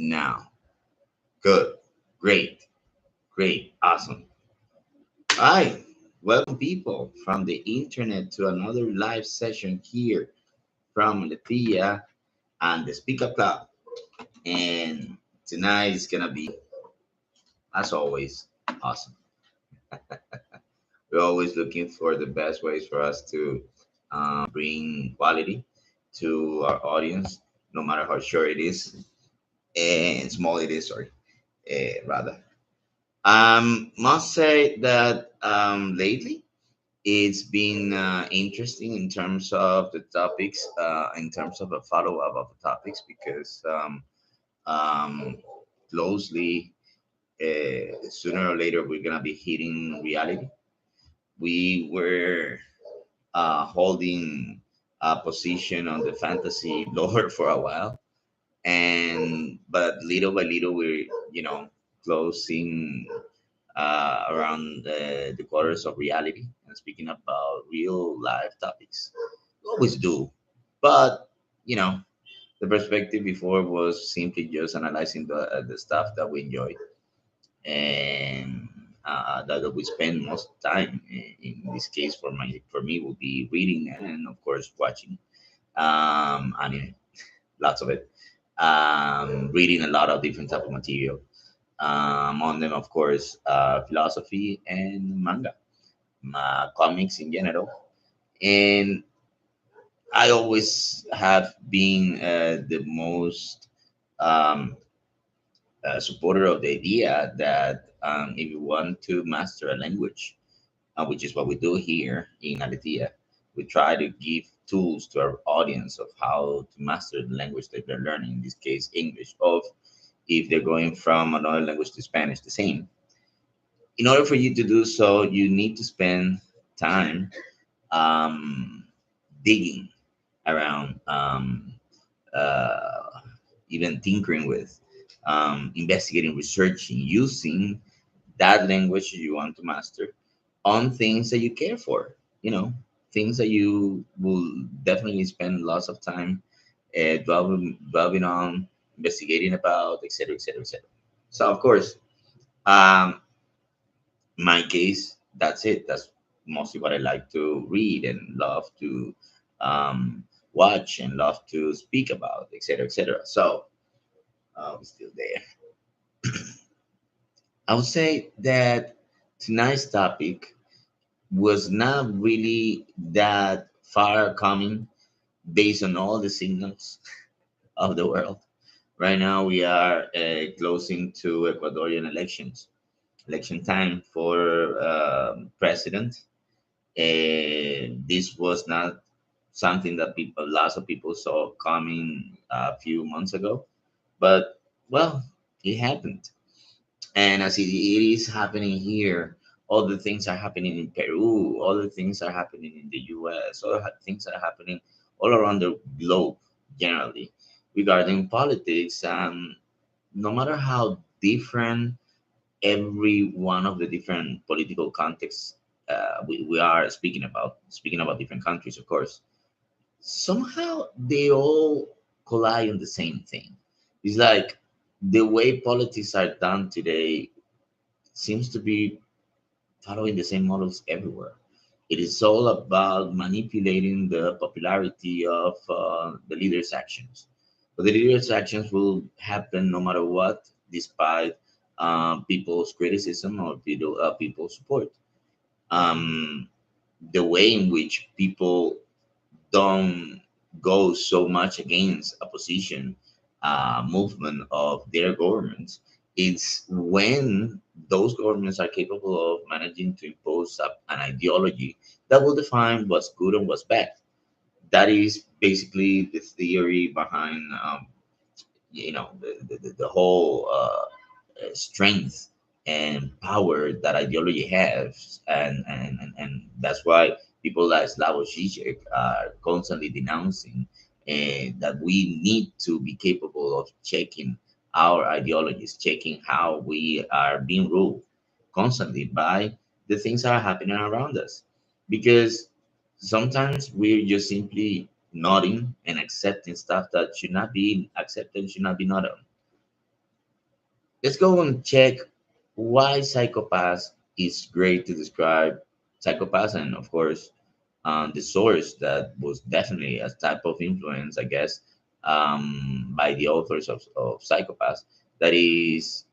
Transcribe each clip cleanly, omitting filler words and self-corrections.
now. Good. Great. Great. Awesome. Hi. Welcome, people, from the internet to another live session here from A-létheia and the Speak Up Club. And tonight is going to be, as always, awesome. We're always looking for the best ways for us to bring quality to our audience, no matter how short it is and small it is, sorry, rather. Must say that lately it's been interesting in terms of the topics, in terms of a follow up of the topics, because um, closely, sooner or later, we're gonna be hitting reality. We were holding a position on the fantasy lore for a while, and but little by little, we're closing around the quarters of reality and speaking about real life topics. We always do, but you know, the perspective before was simply just analyzing the stuff that we enjoy and that we spend most of the time. In this case, for me, will be reading and of course watching anime, lots of it. Reading a lot of different type of material. On them, of course, philosophy and manga, comics in general. And I always have been the most um, supporter of the idea that if you want to master a language, which is what we do here in A-létheia, we try to give tools to our audience of how to master the language that they're learning, in this case, English, of if they're going from another language to Spanish, the same. In order for you to do so, you need to spend time um, digging around, uh, even tinkering with, investigating, researching, using that language you want to master on things that you care for, you know, things that you will definitely spend lots of time dwelling on, investigating about, etc., etc., etc. So, of course, um, my case, that's it. That's mostly what I like to read and love to watch and love to speak about, etc., etc. So, we're still there. I would say that tonight's topic was not really that far coming based on all the signals of the world. Right now, we are closing to Ecuadorian elections, election time for president. This was not something that lots of people saw coming a few months ago, but well, it happened. And as it is happening here, all the things are happening in Peru, all the things are happening in the US, all the things are happening all around the globe generally regarding politics. No matter how different every one of the different political contexts we are speaking about different countries, of course, somehow they all collide on the same thing. It's like the way politics are done today seems to be following the same models everywhere. It is all about manipulating the popularity of the leaders' actions. But the leaders' actions will happen no matter what, despite people's criticism or people's support. Um, the way in which people don't go so much against a position, movement of their governments. It's when those governments are capable of managing to impose an ideology that will define what's good and what's bad. That is basically the theory behind, the whole strength and power that ideology has, and that's why people like Slavoj Žižek are constantly denouncing that we need to be capable of checking our ideologies, checking how we are being ruled constantly by the things that are happening around us, because sometimes we're just simply nodding and accepting stuff that should not be accepted, should not be nodded on. Let's go and check why psychopaths is great to describe psychopaths, and of course, the source that was definitely a type of influence, I guess, by the authors of psychopaths. That is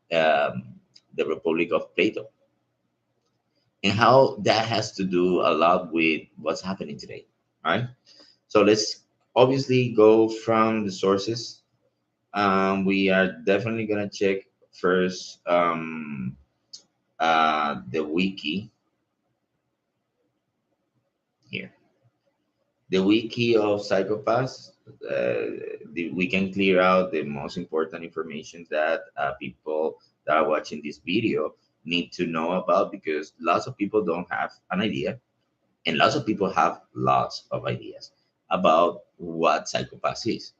the Republic of Plato, and how that has to do a lot with what's happening today. Right. So let's obviously go from the sources. We are definitely gonna check first the wiki here. The wiki of psychopaths. We can clear out the most important information that people that are watching this video need to know about, because lots of people don't have an idea, and lots of people have lots of ideas about what psychopaths is.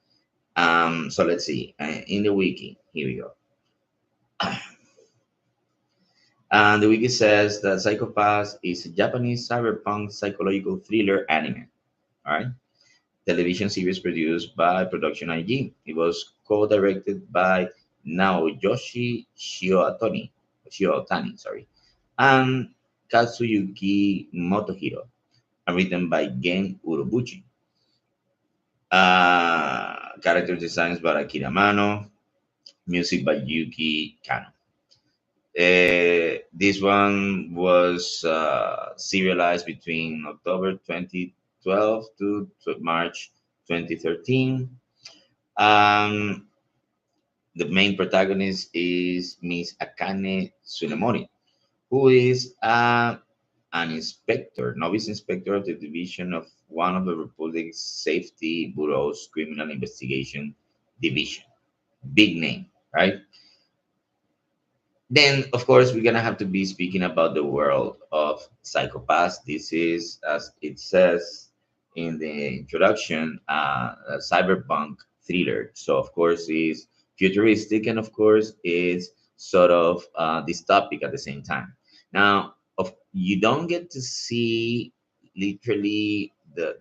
So let's see. In the wiki, here we go. And the wiki says that Psychopaths is a Japanese cyberpunk psychological thriller anime. All right. Television series produced by Production IG. It was co-directed by Naoyoshi Shiotani, sorry, and Katsuyuki Motohiro, and written by Gen Urobuchi. Character designs by Akira Mano, music by Yuki Kano. This one was serialized between October 2012 to March 2013. Um, the main protagonist is Miss Akane Tsunemori, who is an inspector, novice inspector of the division of one of the Republic's Safety Bureau's Criminal Investigation Division. Big name, right? Then, of course, we're gonna have to be speaking about the world of psychopaths. This is, as it says in the introduction, a cyberpunk thriller. So, of course, is futuristic, and of course, is sort of dystopic at the same time. Now, you don't get to see literally the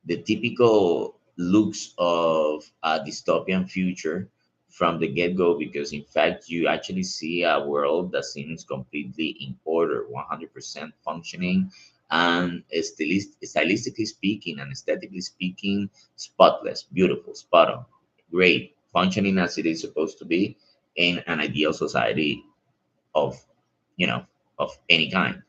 the typical looks of a dystopian future from the get-go, because in fact you actually see a world that seems completely in order, 100% functioning, and stylistically speaking and aesthetically speaking, spotless, beautiful, spot on, great, functioning as it is supposed to be in an ideal society of, you know, of any kind.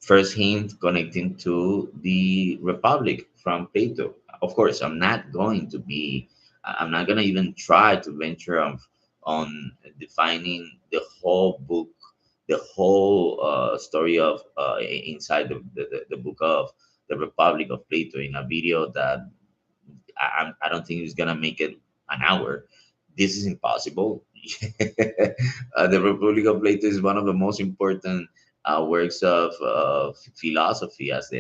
First hint connecting to the Republic from Plato. Of course, I'm not going to even try to venture on defining the whole book, the whole story of inside the book of the Republic of Plato in a video that I don't think it's going to make it an hour. This is impossible. The Republic of Plato is one of the most important works of philosophy as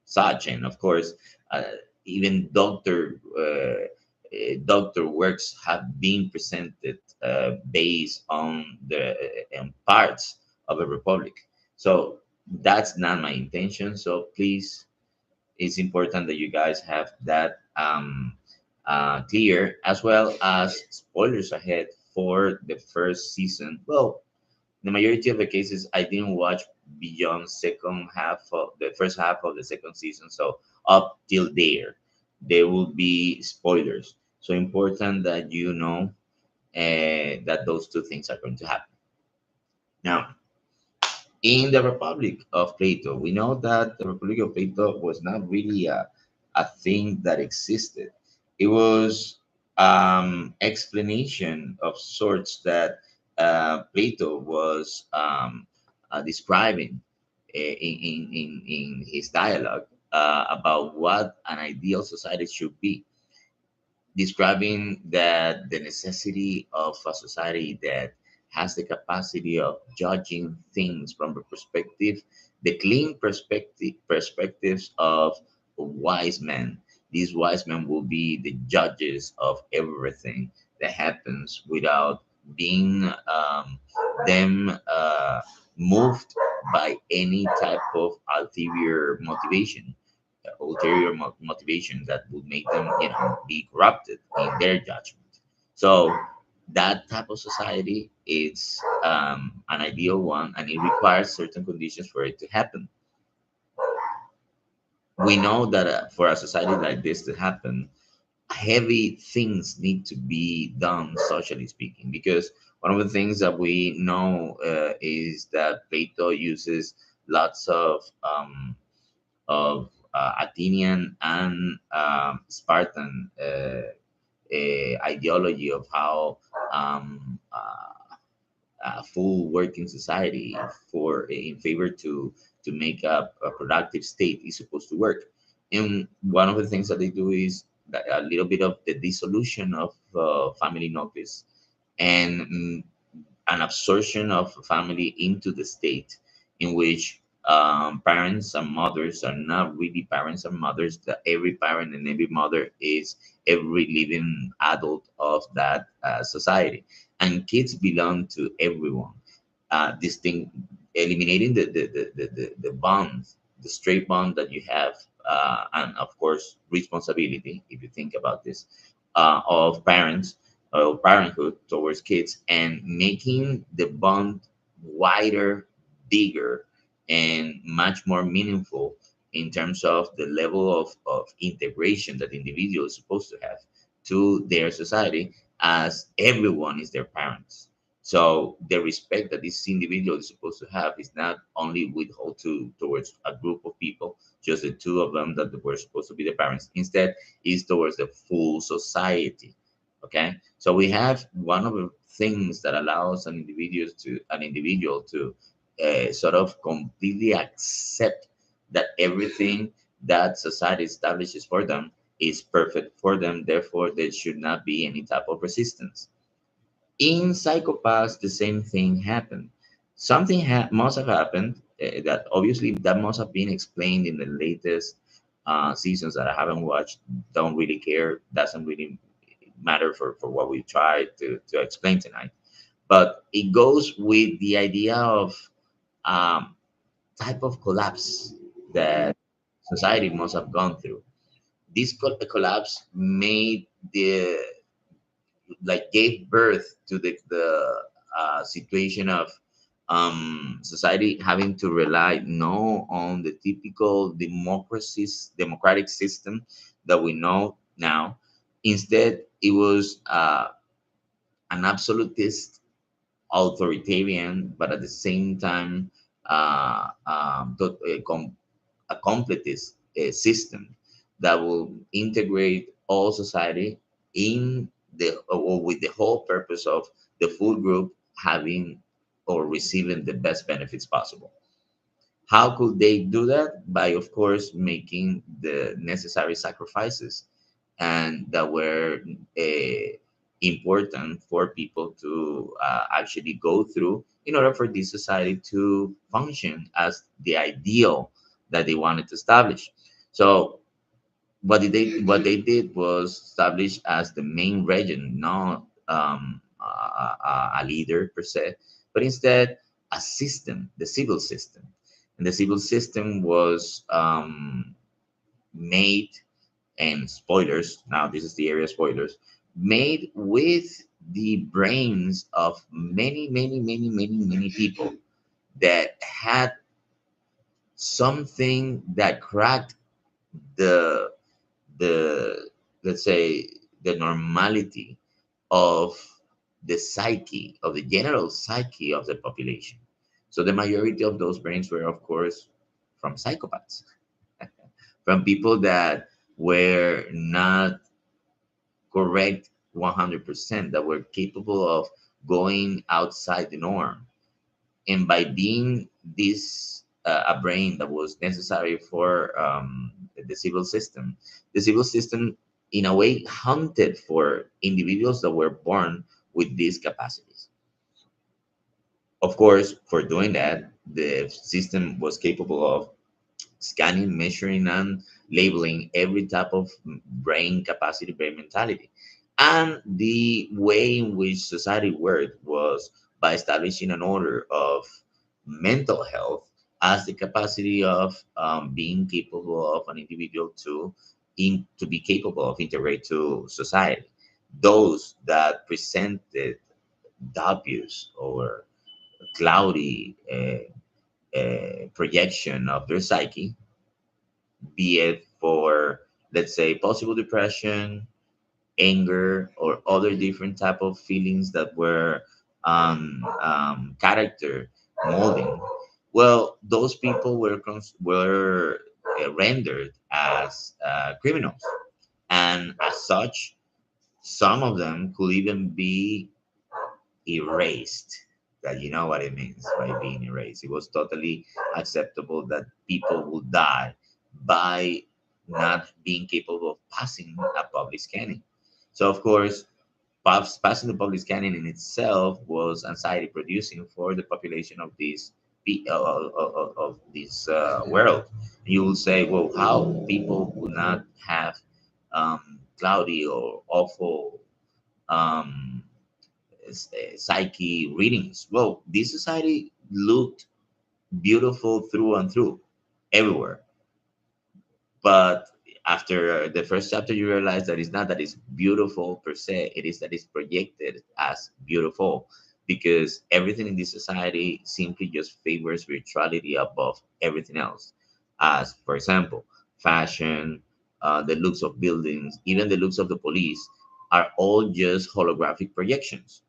such, and of course, even doctor works have been presented based on the parts of a republic. So that's not my intention. So please, it's important that you guys have that clear, as well as spoilers ahead for the first season. Well, the majority of the cases, I didn't watch beyond second half of the first half of the second season. So up till there will be spoilers. So important that you know that those two things are going to happen. Now, in the Republic of Plato, we know that the Republic of Plato was not really a thing that existed. It was explanation of sorts that Plato was describing in his dialogue about what an ideal society should be, describing that the necessity of a society that has the capacity of judging things from the perspective, the clean perspectives of wise men. These wise men will be the judges of everything that happens without being them moved by any type of ulterior motivation. ulterior motivations that would make them, be corrupted in their judgment. So that type of society is an ideal one, and it requires certain conditions for it to happen. We know that for a society like this to happen, heavy things need to be done, socially speaking, because one of the things that we know is that Plato uses lots of Athenian and Spartan ideology of how a full working society for in favor to make a productive state is supposed to work. And one of the things that they do is that a little bit of the dissolution of family nucleus, and an absorption of family into the state, in which parents and mothers are not really parents and mothers. That every parent and every mother is every living adult of that society, and kids belong to everyone. This thing, eliminating the bond, the straight bond that you have, and of course responsibility, if you think about this, of parents, of parenthood towards kids, and making the bond wider, bigger, and much more meaningful in terms of the level of integration that the individual is supposed to have to their society, as everyone is their parents. So the respect that this individual is supposed to have is not only withheld towards a group of people, just the two of them that were supposed to be the parents. Instead, is towards the full society. Okay, so we have one of the things that allows an individual to sort of completely accept that everything that society establishes for them is perfect for them. Therefore, there should not be any type of resistance. In psychopaths, the same thing happened. Something must have happened, that obviously that must have been explained in the latest seasons that I haven't watched. Don't really care. Doesn't really matter for what we try to explain tonight. But it goes with the idea of um, type of collapse that society must have gone through. This collapse made the like gave birth to the situation of society having to rely no on the typical democratic system that we know now. Instead, it was an absolutist, authoritarian, but at the same time a completist system that will integrate all society in the or with the whole purpose of the full group having or receiving the best benefits possible. How could they do that? By, of course, making the necessary sacrifices and that were important for people to actually go through in order for this society to function as the ideal that they wanted to establish. So what they did was establish as the main regent, not a leader per se, but instead a system, the civil system. And the civil system was made, and spoilers, now this is the area of spoilers, made with the brains of many, many, many, many, many people that had something that cracked the the let's say the normality of the psyche, of the general psyche of the population. So the majority of those brains were, of course, from psychopaths, from people that were not correct 100%, that were capable of going outside the norm. And by being this a brain that was necessary for the civil system in a way hunted for individuals that were born with these capacities. Of course, for doing that, the system was capable of scanning, measuring, and labeling every type of brain capacity, brain mentality. And the way in which society worked was by establishing an order of mental health as the capacity of being capable of an individual to be capable of integrate to society. Those that presented dubious or cloudy projection of their psyche, be it for, let's say, possible depression, anger, or other different type of feelings that were character molding. Well, those people were rendered as criminals, and as such, some of them could even be erased. That, you know what it means by being erased. It was totally acceptable that people would die by not being capable of passing a public scanning. So of course, passing the public scanning in itself was anxiety producing for the population of this world. You will say, well, how people would not have cloudy or awful um, psyche readings. Well, this society looked beautiful through and through, everywhere. But after the first chapter, you realize that it's not that it's beautiful per se, it is that it's projected as beautiful, because everything in this society simply just favors spirituality above everything else. As, for example, fashion, the looks of buildings, even the looks of the police are all just holographic projections.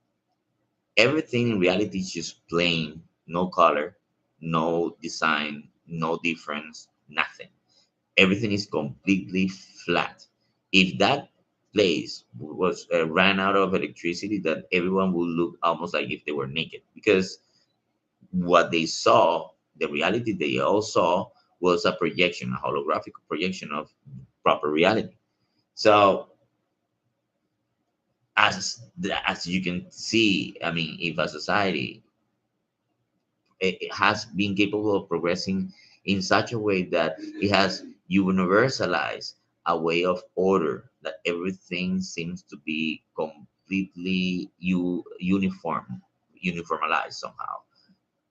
Everything in reality is just plain, no color, no design, no difference, nothing. Everything is completely flat. If that place was ran out of electricity, that everyone would look almost like if they were naked, because what they saw, the reality they all saw, was a projection, a holographic projection of proper reality. So as you can see, I mean, if a society it has been capable of progressing in such a way that it has universalized a way of order, that everything seems to be completely uniformalized somehow.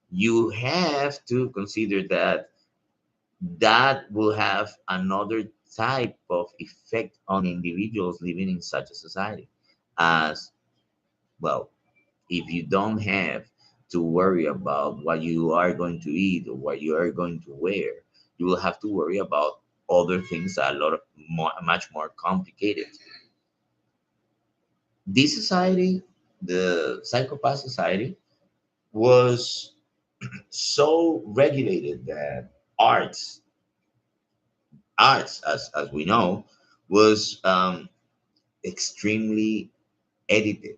You have to consider that that will have another type of effect on individuals living in such a society. As well, if you don't have to worry about what you are going to eat or what you are going to wear, you will have to worry about other things that are a lot of much more complicated. This society, the psychopath society, was so regulated that arts, as we know, was extremely edited,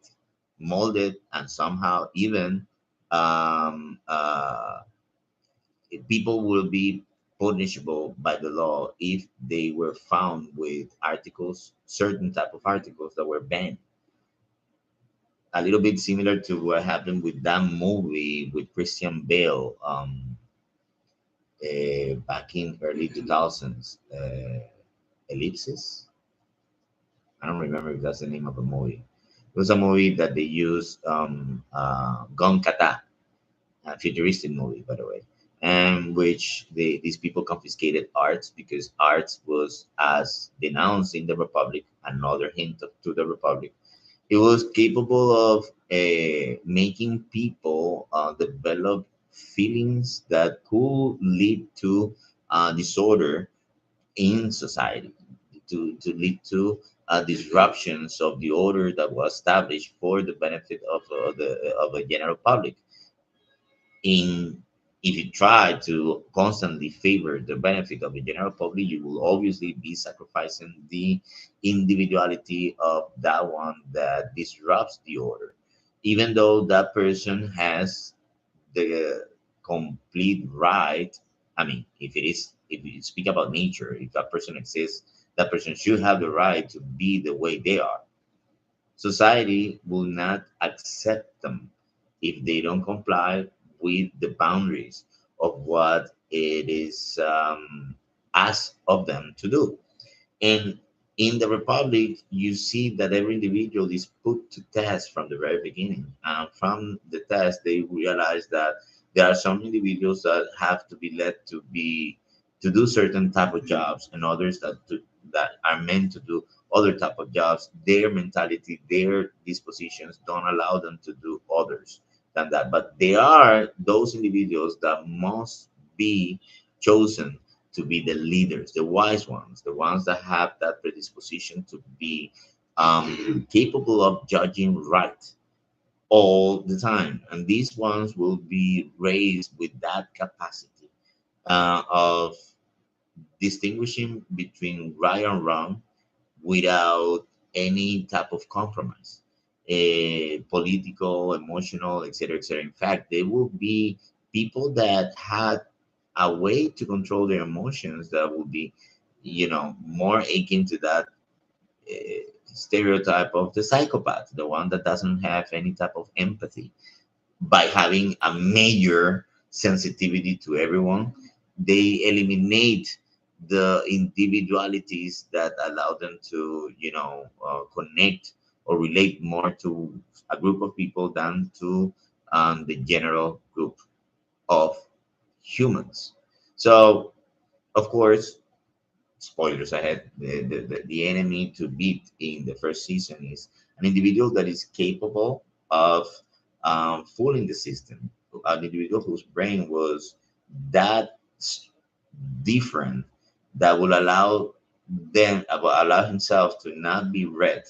molded, and somehow even um, uh, people will be punishable by the law if they were found with articles, certain type of articles that were banned. A little bit similar to what happened with that movie with Christian Bale back in early 2000s, Ellipsis. I don't remember if that's the name of the movie. It was a movie that they used gun kata, a futuristic movie, by the way, and which these people confiscated arts because arts was, as denounced in the Republic, another hint to the Republic. It was capable of making people develop feelings that could lead to disorder in society, to lead to disruptions of the order that was established for the benefit of the general public. In If you try to constantly favor the benefit of the general public, you will obviously be sacrificing the individuality of that one that disrupts the order, even though that person has the complete right. I mean, if you speak about nature, if that person exists, that person should have the right to be the way they are. Society will not accept them if they don't comply with the boundaries of what it is asked of them to do. And in the Republic, you see that every individual is put to test from the very beginning. And from the test, they realize that There are some individuals that have to be led to do certain type of jobs, and others that are meant to do other type of jobs. Their mentality, their dispositions don't allow them to do others than that. But there are those individuals that must be chosen to be the leaders, the wise ones, the ones that have that predisposition to be capable of judging right all the time. And these ones will be raised with that capacity of distinguishing between right and wrong without any type of compromise, political, emotional, etc., etc. In fact, they will be people that had a way to control their emotions that will be, more akin to that stereotype of the psychopath, the one that doesn't have any type of empathy. By having a major sensitivity to everyone, they eliminate the individualities that allow them to, connect or relate more to a group of people than to the general group of humans. So, of course, spoilers ahead, the enemy to beat in the first season is an individual that is capable of fooling the system, an individual whose brain was that different that will allow himself to not be read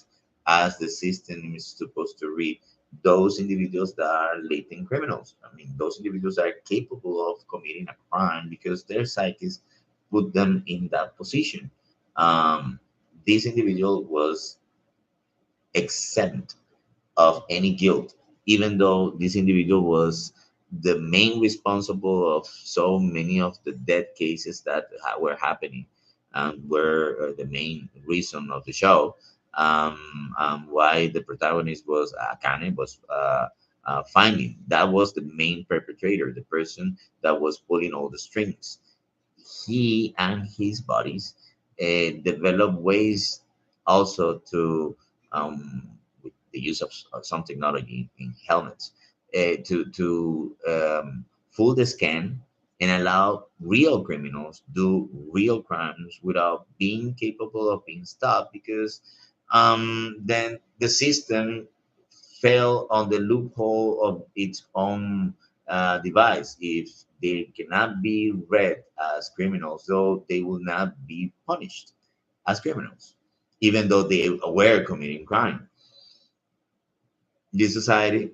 as the system is supposed to read those individuals that are latent criminals. I mean, those individuals are capable of committing a crime because their psyches put them in that position. Um, this individual was exempt of any guilt, even though this individual was the main responsible of so many of the death cases that were happening and were the main reason of the show. Why the protagonist was Akane was finding that was the main perpetrator, the person that was pulling all the strings. He and his buddies develop ways also to, with the use of some technology in helmets, to fool the scan and allow real criminals do real crimes without being capable of being stopped, because then the system fell on the loophole of its own device. If they cannot be read as criminals, so they will not be punished as criminals, even though they were committing crime. This society,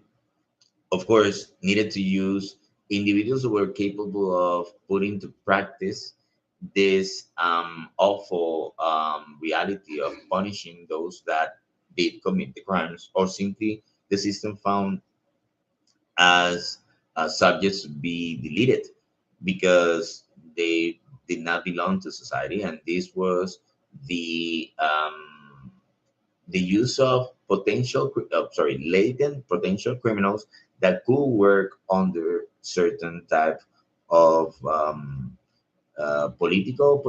of course, needed to use individuals who were capable of putting to practice this awful reality of punishing those that did commit the crimes, or simply the system found as subjects to be deleted because they did not belong to society. And this was the use of latent potential criminals that could work under certain type of political,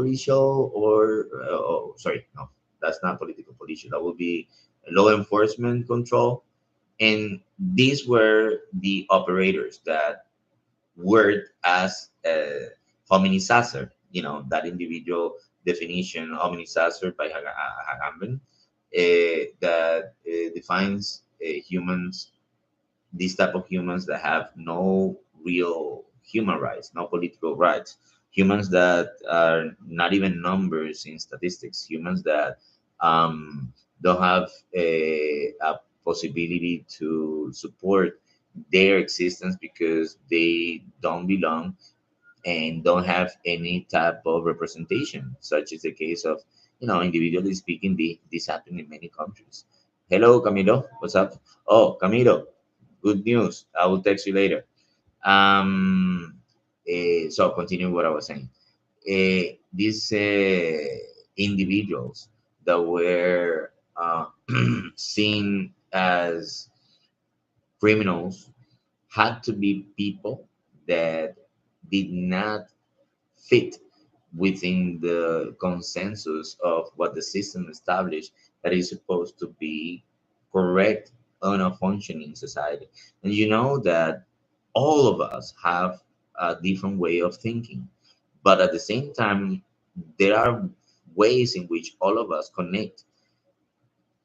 or sorry, no, that's not political pollution. That would be law enforcement control. And these were the operators that worked as hominisacer, that individual definition, hominisacer by Hagamben, that defines humans, these type of humans that have no real human rights, no political rights, humans that are not even numbers in statistics, humans that don't have a possibility to support their existence because they don't belong and don't have any type of representation, such is the case of, individually speaking, this happened in many countries. Hello, Camilo. What's up? Oh, Camilo, good news. I will text you later. So continue what I was saying. These individuals that were seen as criminals had to be people that did not fit within the consensus of what the system established that is supposed to be correct on a functioning society. And you know that all of us have a different way of thinking, but at the same time, there are ways in which all of us connect.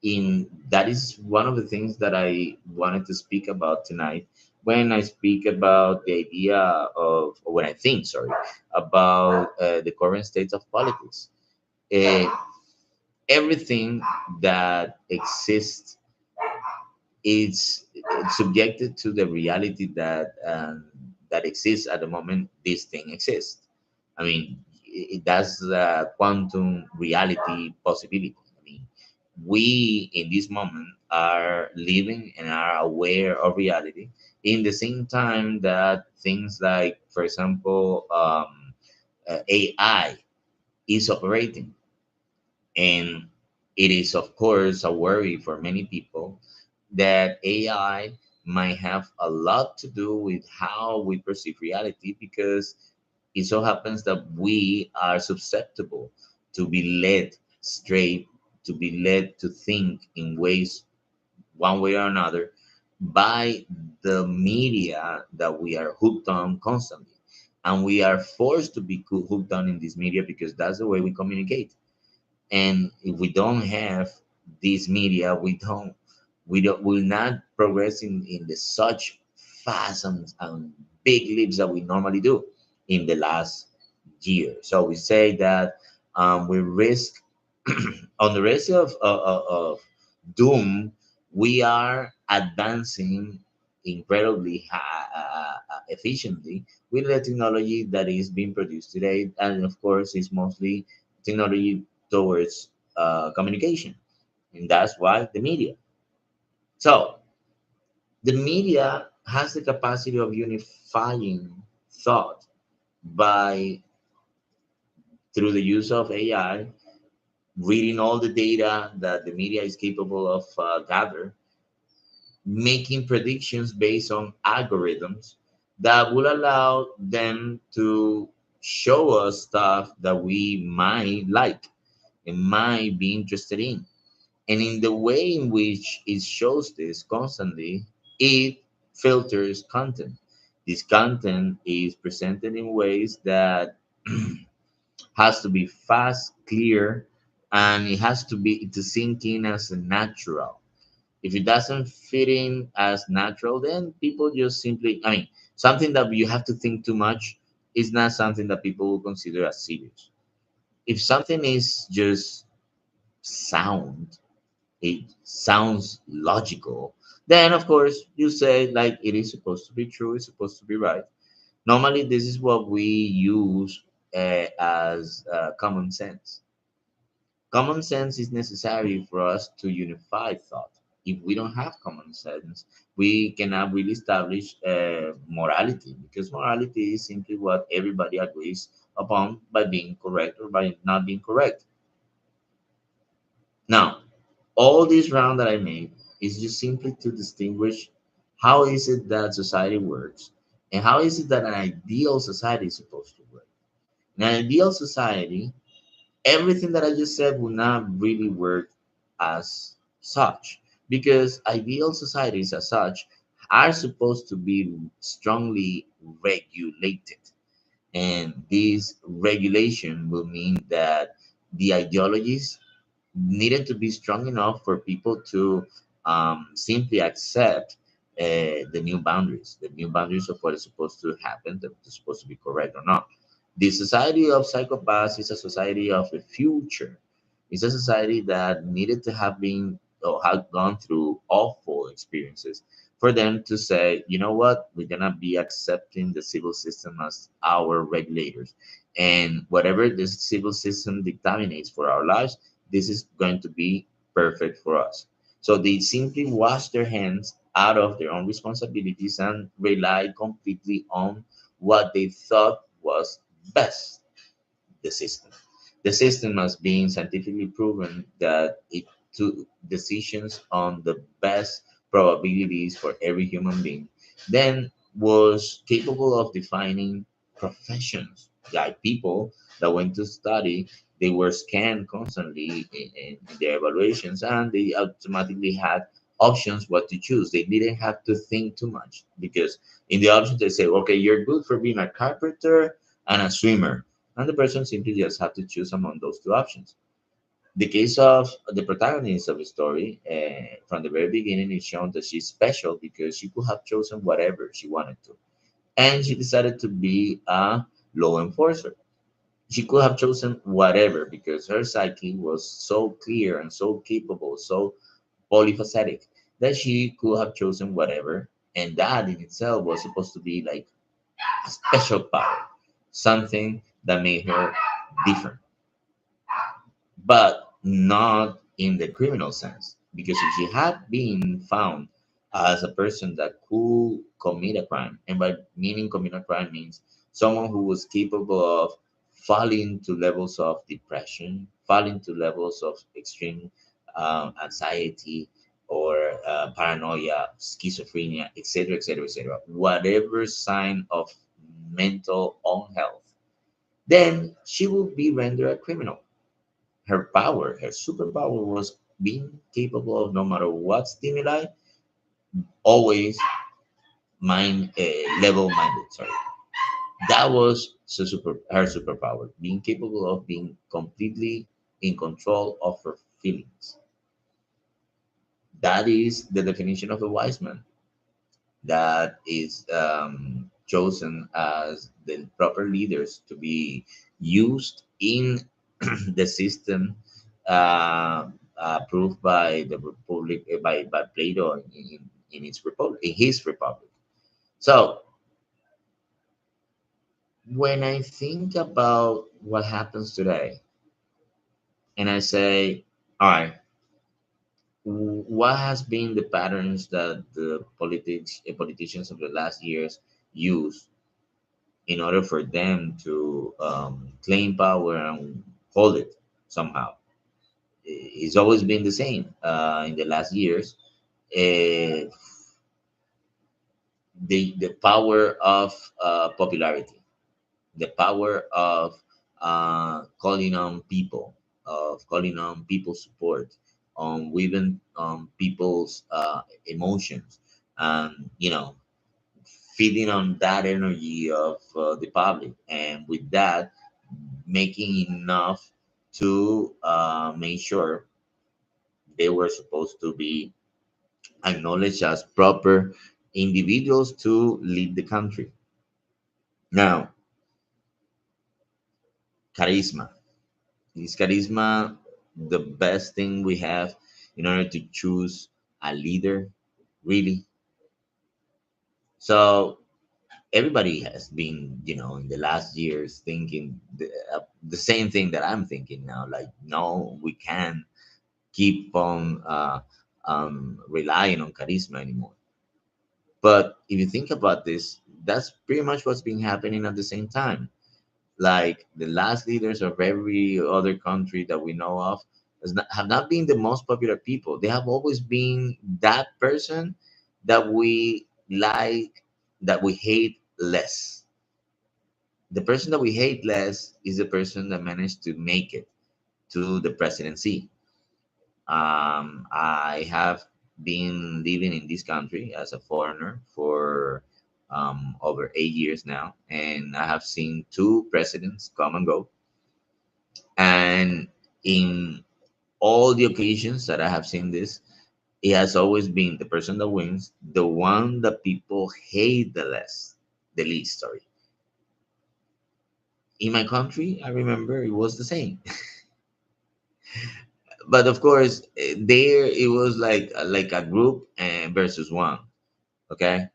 In that is one of the things that I wanted to speak about tonight when I speak about the idea of, or when I think, sorry, about the current state of politics. Uh, Everything that exists is subjected to the reality that exists at the moment this thing exists. I mean, that's a quantum reality possibility. I mean, we in this moment are living and are aware of reality in the same time that things like, for example, AI is operating. And it is, of course, a worry for many people that AI might have a lot to do with how we perceive reality, because it so happens that we are susceptible to be led straight, to be led to think in ways one way or another by the media that we are hooked on constantly. And we are forced to be hooked on in this media because that's the way we communicate. And if we don't have this media, we don't will not progress in the such fast and big leaps that we normally do in the last year. So we say that we risk on the risk of doom. We are advancing incredibly efficiently with the technology that is being produced today, and of course, it's mostly technology towards communication, and that's why the media. So the media has the capacity of unifying thought by through the use of AI, reading all the data that the media is capable of gather, making predictions based on algorithms that will allow them to show us stuff that we might like and might be interested in. And in the way in which it shows this constantly, it filters content. This content is presented in ways that has to be fast, clear, and it has to be to sink in as a natural. If it doesn't fit in as natural, then people just simply, I mean, something that you have to think too much is not something that people will consider as serious. If something is just sound, it sounds logical, then of course you say like it is supposed to be true, it's supposed to be right. Normally, this is what we use as common sense. Common sense is necessary for us to unify thought. If we don't have common sense, we cannot really establish morality, because morality is simply what everybody agrees upon by being correct or by not being correct. Now, all this round that I made is just simply to distinguish how is it that society works and how is it that an ideal society is supposed to work. In an ideal society, everything that I just said will not really work as such, because ideal societies as such are supposed to be strongly regulated. And this regulation will mean that the ideologies needed to be strong enough for people to simply accept the new boundaries of what is supposed to happen, that is supposed to be correct or not. The society of psychopaths is a society of the future. It's a society that needed to have been or had gone through awful experiences for them to say, you know what, we're gonna be accepting the civil system as our regulators, and whatever the civil system dictates for our lives, this is going to be perfect for us. So they simply wash their hands out of their own responsibilities and rely completely on what they thought was best, the system. The system has been scientifically proven that it took decisions on the best probabilities for every human being, then was capable of defining professions, like people that went to study, they were scanned constantly in their evaluations, and they automatically had options what to choose. They didn't have to think too much because in the options they say, okay, you're good for being a carpenter and a swimmer, and the person simply just have to choose among those two options. The case of the protagonist of the story, from the very beginning, is shown that she's special because she could have chosen whatever she wanted to, and she decided to be a law enforcer. She could have chosen whatever because her psyche was so clear and so capable, so polyphacetic, that she could have chosen whatever, and that in itself was supposed to be like a special power, something that made her different, but not in the criminal sense. Because if she had been found as a person that could commit a crime, and by meaning commit a crime means someone who was capable of falling to levels of depression, falling to levels of extreme anxiety or paranoia, schizophrenia, etc., etc., etc., whatever sign of mental unhealth, then she will be rendered a criminal. Her power, her superpower was being capable of no matter what stimuli, always level minded. Sorry, that was her superpower, being capable of being completely in control of her feelings. That is the definition of a wise man. That is chosen as the proper leaders to be used in the system approved by the republic by Plato in its republic in his republic. So when I think about what happens today, and I say, all right, what has been the patterns that the politicians of the last years use in order for them to claim power and hold it somehow? It's always been the same in the last years. Uh, the power of popularity, the power of calling on people, of calling on people's support, on even people's emotions, and feeding on that energy of the public, and with that, making enough to make sure they were supposed to be acknowledged as proper individuals to lead the country. Now, charisma. Is charisma the best thing we have in order to choose a leader? Really? So everybody has been, in the last years thinking the same thing that I'm thinking now. Like, no, we can't keep on relying on charisma anymore. But if you think about this, that's pretty much what's been happening at the same time. Like the last leaders of every other country that we know of have not been the most popular people. They have always been that person that we like, that we hate less. The person that we hate less is the person that managed to make it to the presidency. I have been living in this country as a foreigner for over 8 years now, and I have seen two presidents come and go. And in all the occasions that I have seen this, it has always been the person that wins, the one that people hate the least. Sorry. In my country, I remember it was the same. But of course, there it was like a group and versus one. Okay,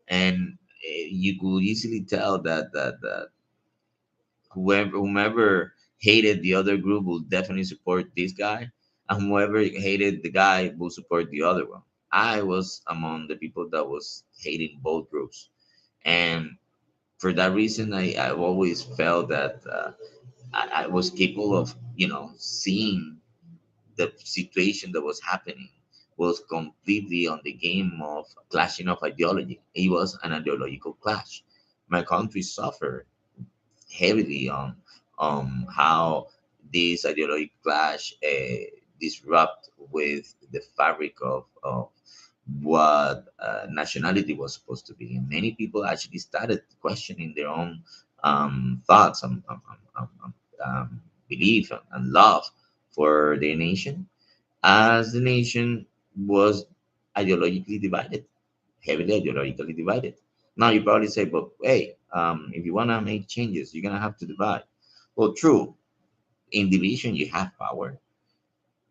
and you could easily tell that whomever hated the other group will definitely support this guy, and whoever hated the guy will support the other one. I was among the people that was hating both groups, and for that reason, I've always felt that I was capable of seeing the situation that was happening was completely on the game of clashing of ideology. It was an ideological clash. My country suffered heavily on how this ideological clash disrupt with the fabric of what nationality was supposed to be. And many people actually started questioning their own thoughts and belief and love for their nation, as the nation was ideologically divided, heavily ideologically divided. Now you probably say, but hey, if you want to make changes, you're gonna have to divide. Well, true. In division, you have power.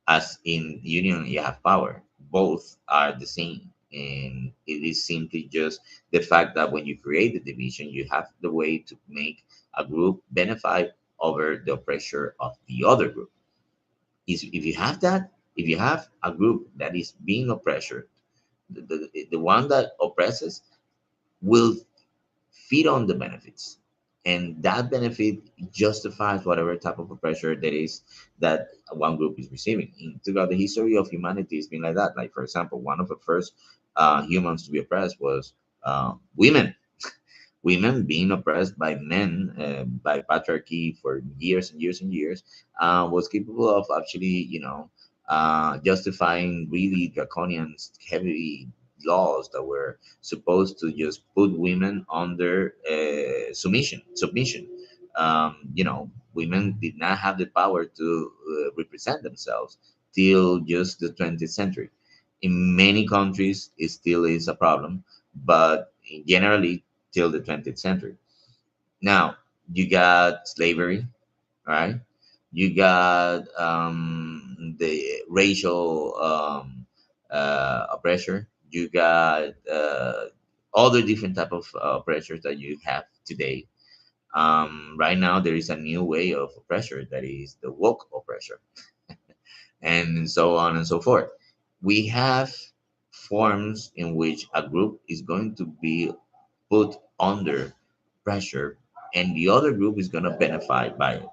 As in union, you have power. Both are the same, and it is simply just the fact that when you create the division, you have the way to make a group benefit over the pressure of the other group. Is if you have that, if you have a group that is being oppressed, the one that oppresses will feed on the benefits, and that benefit justifies whatever type of pressure there is that one group is receiving. Throughout the history of humanity, it's been like that. Like, for example, one of the first humans to be oppressed was women. Women being oppressed by men, by patriarchy for years and years and years, was capable of actually, justifying really draconian, heavy laws that were supposed to just put women under submission. Women did not have the power to represent themselves till just the 20th century. In many countries, it still is a problem, but generally till the 20th century. Now, you got slavery, right? You got the racial oppressor. You got other different type of oppressors that you have today. Right now, there is a new way of oppressor that is the woke oppressor, and so on and so forth. We have forms in which a group is going to be put under pressure, and the other group is going to benefit by it.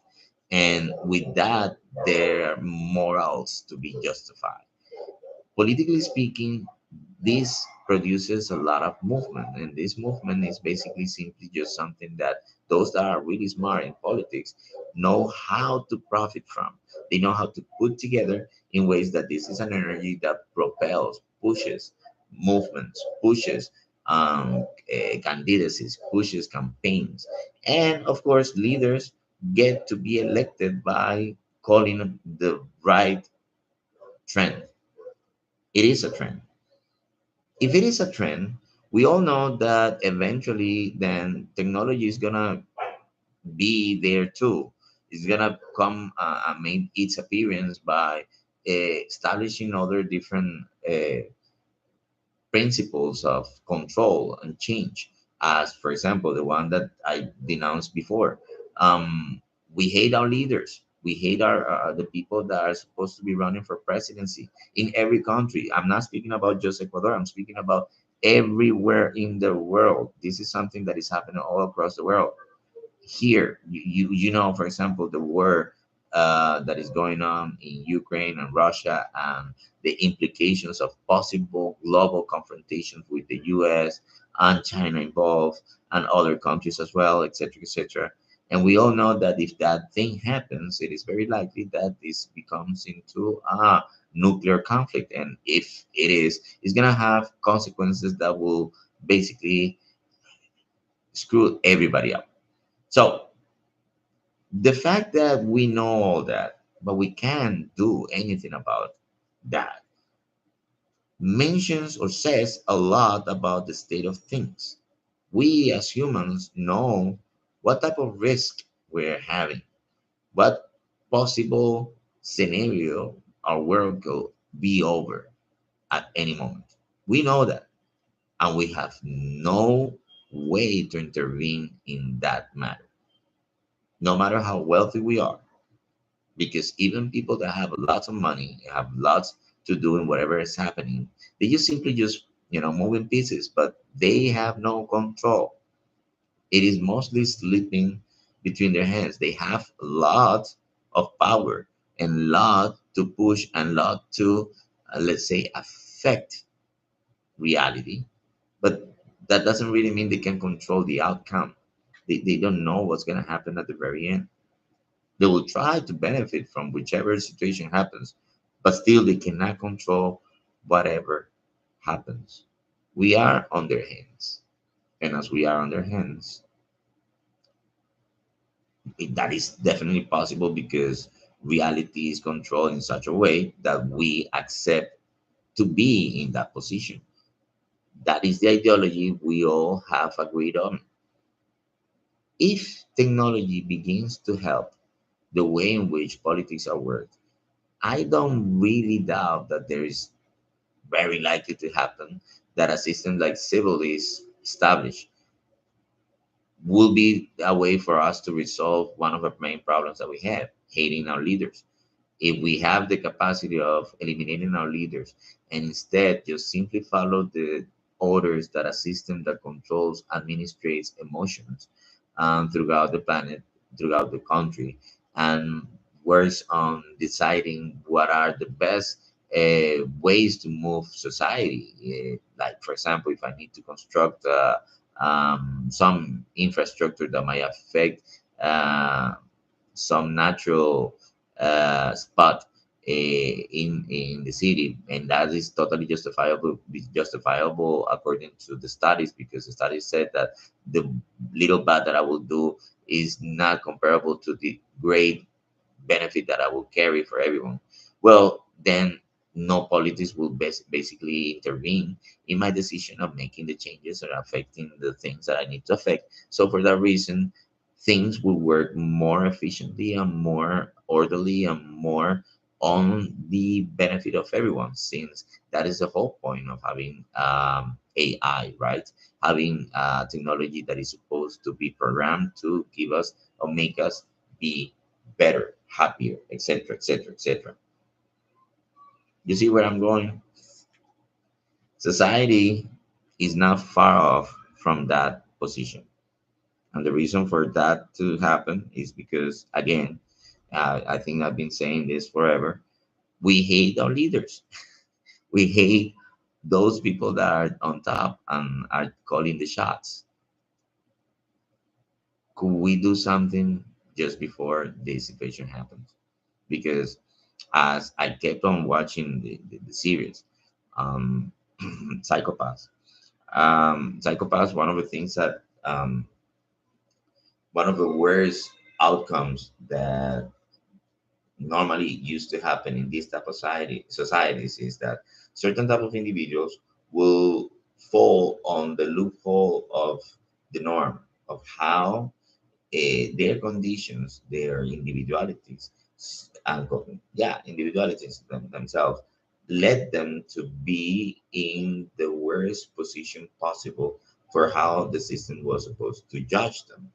And with that, their morals to be justified. Politically speaking, this produces a lot of movement, and this movement is basically simply just something that those that are really smart in politics know how to profit from. They know how to put together in ways that this is an energy that propels, pushes movements, pushes candidacies, pushes campaigns, and of course, leaders get to be elected by calling the right trend. It is a trend. If it is a trend, we all know that eventually then technology is gonna be there too. It's gonna come and make its appearance by establishing other different principles of control and change. As for example, the one that I denounced before. We hate our leaders. We hate our the people that are supposed to be running for presidency in every country. I'm not speaking about just Ecuador. I'm speaking about everywhere in the world. This is something that is happening all across the world. Here, you know, for example, the war that is going on in Ukraine and Russia, and the implications of possible global confrontations with the US and China involved, and other countries as well, etc., etc. And we all know that if that thing happens, it is very likely that this becomes into a nuclear conflict. And if it is, it's going to have consequences that will basically screw everybody up. So the fact that we know all that, but we can't do anything about that, mentions or says a lot about the state of things. We as humans know what type of risk we're having, what possible scenario our world could be over at any moment. We know that, and we have no way to intervene in that matter, no matter how wealthy we are. Because even people that have lots of money, have lots to do in whatever is happening, they just simply just moving pieces, but they have no control. It is mostly slipping between their hands. They have a lot of power and lot to push and lot to let's say affect reality, but that doesn't really mean they can control the outcome. They don't know what's going to happen at the very end. They will try to benefit from whichever situation happens, but still they cannot control whatever happens. We are on their hands, and as we are on their hands, that is definitely possible because reality is controlled in such a way that we accept to be in that position. That is the ideology we all have agreed on. If technology begins to help the way in which politics are worked, I don't really doubt that there is very likely to happen that a system like civil is established will be a way for us to resolve one of the main problems that we have, hating our leaders. If we have the capacity of eliminating our leaders and instead just simply follow the orders that a system that controls, administrates emotions throughout the planet, throughout the country, and works on deciding what are the best ways to move society. Like, for example, if I need to construct some infrastructure that might affect some natural spot in the city, and that is totally justifiable according to the studies, because the studies said that the little bad that I will do is not comparable to the great benefit that I will carry for everyone. Well, then no politics will basically intervene in my decision of making the changes or affecting the things that I need to affect. So for that reason, things will work more efficiently and more orderly and more on the benefit of everyone, since that is the whole point of having AI, right? Having technology that is supposed to be programmed to give us or make us be better, happier, etc., etc., etc. You see where I'm going? Society is not far off from that position. And the reason for that to happen is because, again, I think I've been saying this forever. We hate our leaders. We hate those people that are on top and are calling the shots. Could we do something just before the situation happens? Because as I kept on watching the series, um, Psychopaths. Psychopaths, one of the things that one of the worst outcomes that normally used to happen in this type of societies is that certain type of individuals will fall on the loophole of the norm of how their conditions, their individualities, yeah, individualities themselves, led them to be in the worst position possible for how the system was supposed to judge them.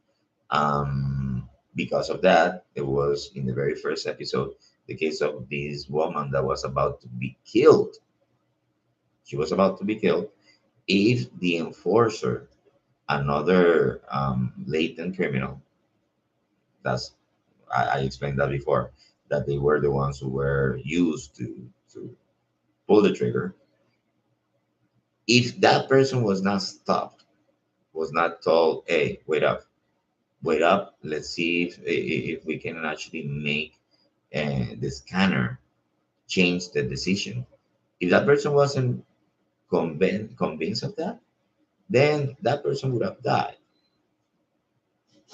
Because of that, it was in the very first episode the case of this woman that was about to be killed. She was about to be killed if the enforcer, another latent criminal, that's I explained that before, that they were the ones who were used to pull the trigger. If that person was not stopped, was not told, "Hey, wait up, let's see if we can actually make the scanner change the decision." If that person wasn't convinced of that, then that person would have died.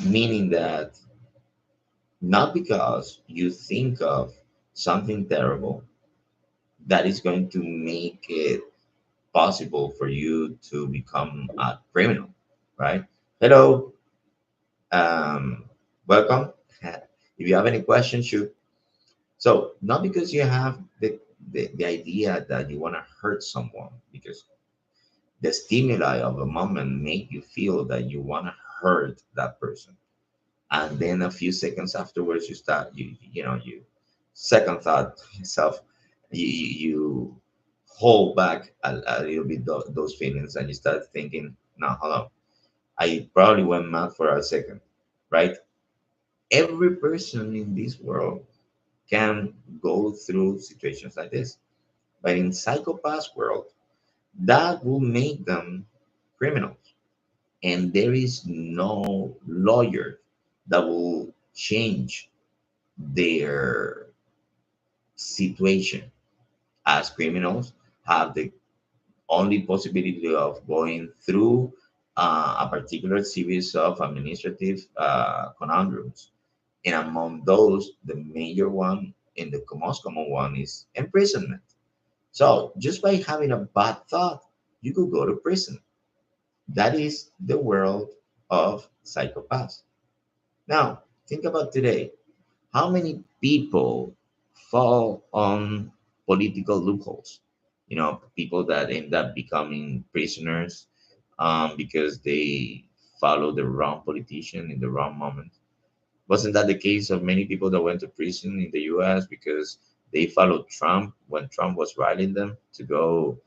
Meaning that not because you think of something terrible that is going to make it possible for you to become a criminal, right? Hello, um, welcome. If you have any questions, shoot. So, not because you have the idea that you want to hurt someone, because the stimuli of the moment make you feel that you want to hurt that person. And then a few seconds afterwards, you start, you second thought yourself, you hold back a little bit those feelings and you start thinking, no, hold on. I probably went mad for a second, right? Every person in this world can go through situations like this. But in psychopaths world, that will make them criminals. And there is no lawyer that will change their situation. as criminals have the only possibility of going through a particular series of administrative conundrums. And among those, the major one and the most common one is imprisonment. So just by having a bad thought, you could go to prison. That is the world of psychopaths. Now, think about today. How many people fall on political loopholes? People that end up becoming prisoners because they follow the wrong politician in the wrong moment. Wasn't that the case of many people that went to prison in the US because they followed Trump when Trump was rallying them to go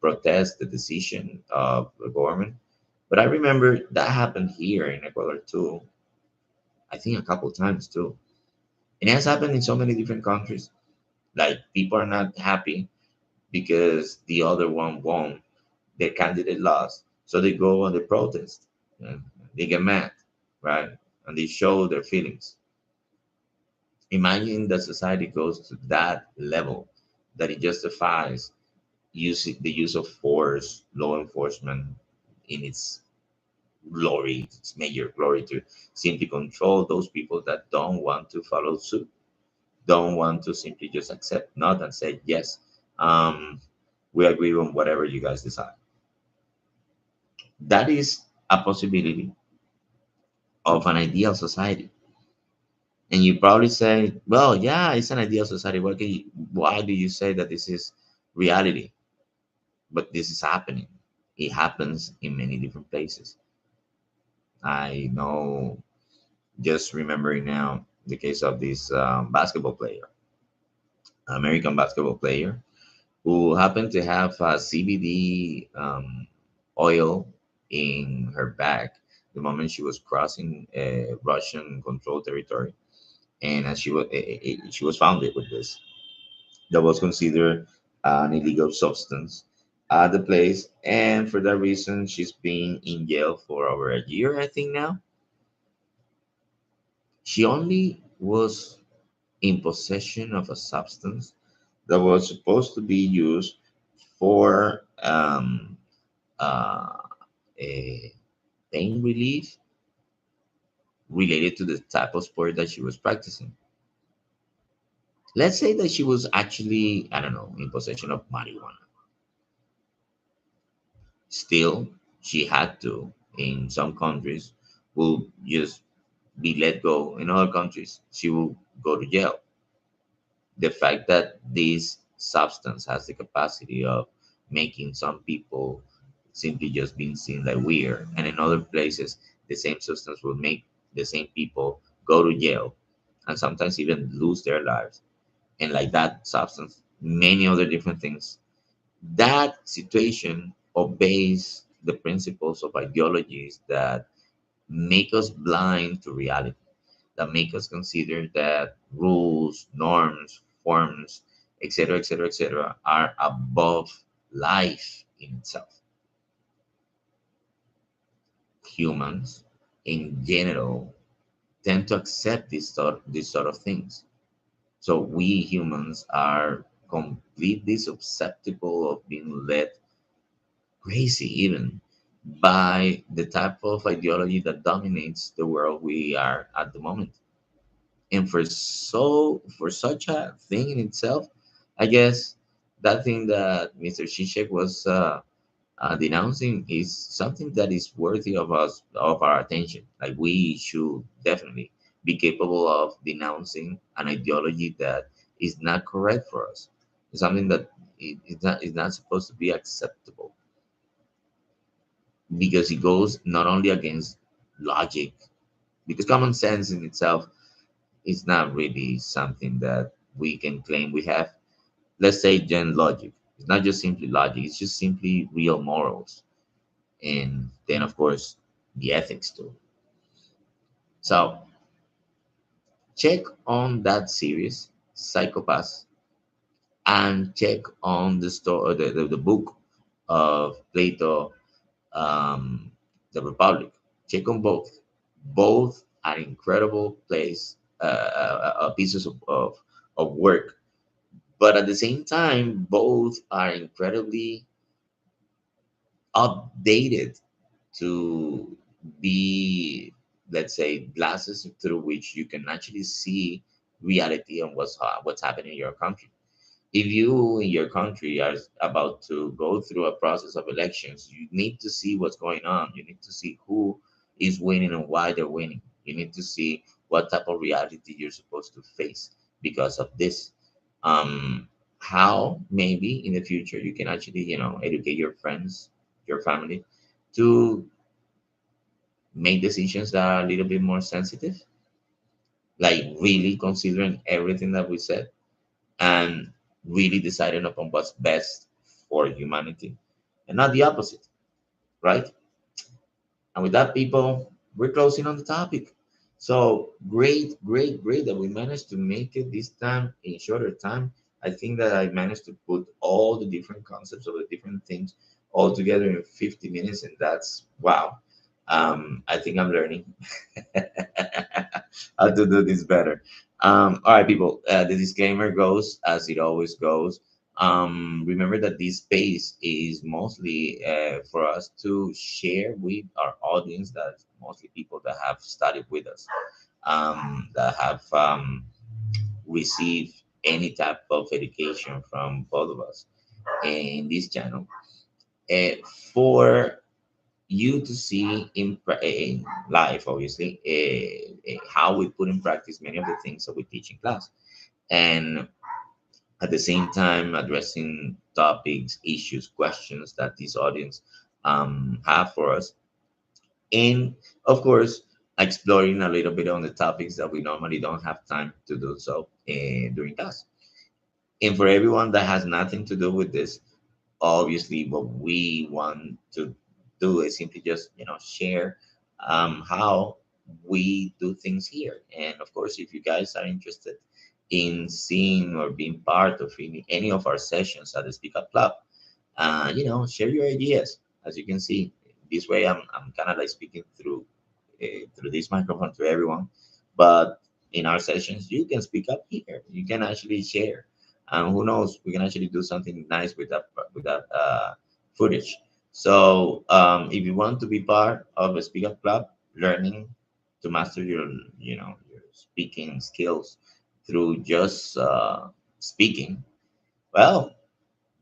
protest the decision of the government? But I remember that happened here in Ecuador too. I think a couple times too. And it has happened in so many different countries. Like people are not happy because the other one won, their candidate lost. So they go on the protest. And they get mad, right? And they show their feelings. Imagine that society goes to that level that it justifies the use of force, law enforcement in its glory, its major glory, to simply control those people that don't want to follow suit, don't want to simply just accept not and say yes. We agree on whatever you guys decide. That is a possibility of an ideal society. And you probably say, well, yeah, it's an ideal society. Why do you say that this is reality? But this is happening. It happens in many different places. I know, just remembering now the case of this basketball player, American basketball player, who happened to have CBD oil in her bag the moment she was crossing Russian controlled territory, and as she was found with this, that was considered an illegal substance at the place, and for that reason, she's been in jail for over a year, I think now. She only was in possession of a substance that was supposed to be used for uh, a pain relief related to the type of sport that she was practicing. Let's say that she was actually, I don't know, in possession of marijuana. Still, she had to, in some countries, will just be let go. In other countries, she will go to jail. The fact that this substance has the capacity of making some people simply just being seen like weird, and in other places, the same substance will make the same people go to jail and sometimes even lose their lives. And like that substance, many other different things. That situation obeys the principles of ideologies that make us blind to reality, that make us consider that rules, norms, forms, etc., etc., etc., are above life in itself. Humans, in general, tend to accept these sort of things. So we humans are completely susceptible of being led crazy even by the type of ideology that dominates the world we are at the moment. And for such a thing in itself, I guess that thing that Mr. Zizek was denouncing is something that is worthy of our attention. Like we should definitely be capable of denouncing an ideology that is not correct for us. It's something that is not supposed to be acceptable because it goes not only against logic, because common sense in itself is not really something that we can claim we have. Let's say gen logic. It's not just simply logic, it's just simply real morals. And then, of course, the ethics too. So, check on that series, Psychopaths, and check on the story, the book of Plato, um, The Republic. Check on both. Both are incredible pieces of work But at the same time, both are incredibly updated to be, let's say, glasses through which you can actually see reality and what's happening in your country. If you in your country are about to go through a process of elections, you need to see what's going on. You need to see who is winning and why they're winning. You need to see what type of reality you're supposed to face because of this. Um, how maybe in the future you can actually, educate your friends, your family, to make decisions that are a little bit more sensitive, like really considering everything that we said and really deciding upon what's best for humanity and not the opposite, right? And with that, people, we're closing on the topic. So great, great, great that we managed to make it this time in shorter time. I think that I managed to put all the different concepts of the different things all together in 50 minutes, and that's wow. I think I'm learning how to do this better. All right, people. The disclaimer goes as it always goes. Remember that this space is mostly for us to share with our audience. That's mostly people that have studied with us, that have received any type of education from both of us in this channel. Uh, for you to see in life, obviously, how we put in practice many of the things that we teach in class. And at the same time addressing topics, issues, questions that this audience have for us, and of course exploring a little bit on the topics that we normally don't have time to do so during class. And for everyone that has nothing to do with this, obviously what we want to do is simply just share how we do things here. And of course, if you guys are interested in seeing or being part of any of our sessions at the Speak Up Club, share your ideas. As you can see, this way I'm kind of like speaking through this microphone to everyone, but in our sessions you can speak up here, you can actually share, and who knows, we can actually do something nice with that footage. So if you want to be part of a Speak Up Club, learning to master your speaking skills through just speaking, well,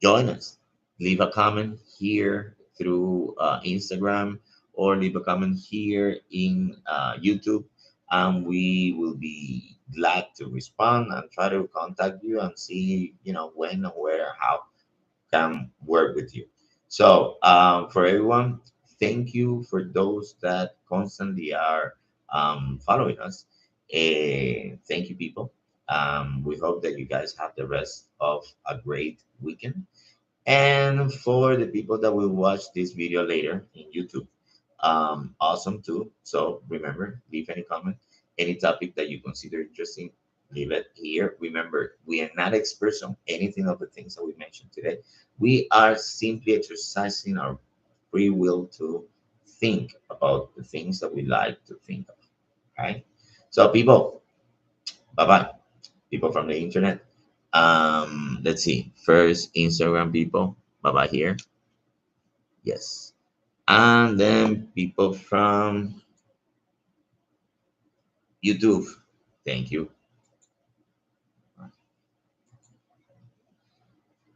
join us. Leave a comment here through Instagram, or leave a comment here in YouTube, and we will be glad to respond and try to contact you and see, when and where, how can work with you. So, for everyone, thank you for those that constantly are following us. Thank you, people. We hope that you guys have the rest of a great weekend. And for the people that will watch this video later in YouTube, awesome too. So remember, leave any comment, any topic that you consider interesting, leave it here. Remember, we are not experts on anything of the things that we mentioned today. We are simply exercising our free will to think about the things that we like to think of. Right? So people, bye bye. People from the internet. Let's see. First, Instagram people. Bye bye here. Yes. And then people from YouTube. Thank you.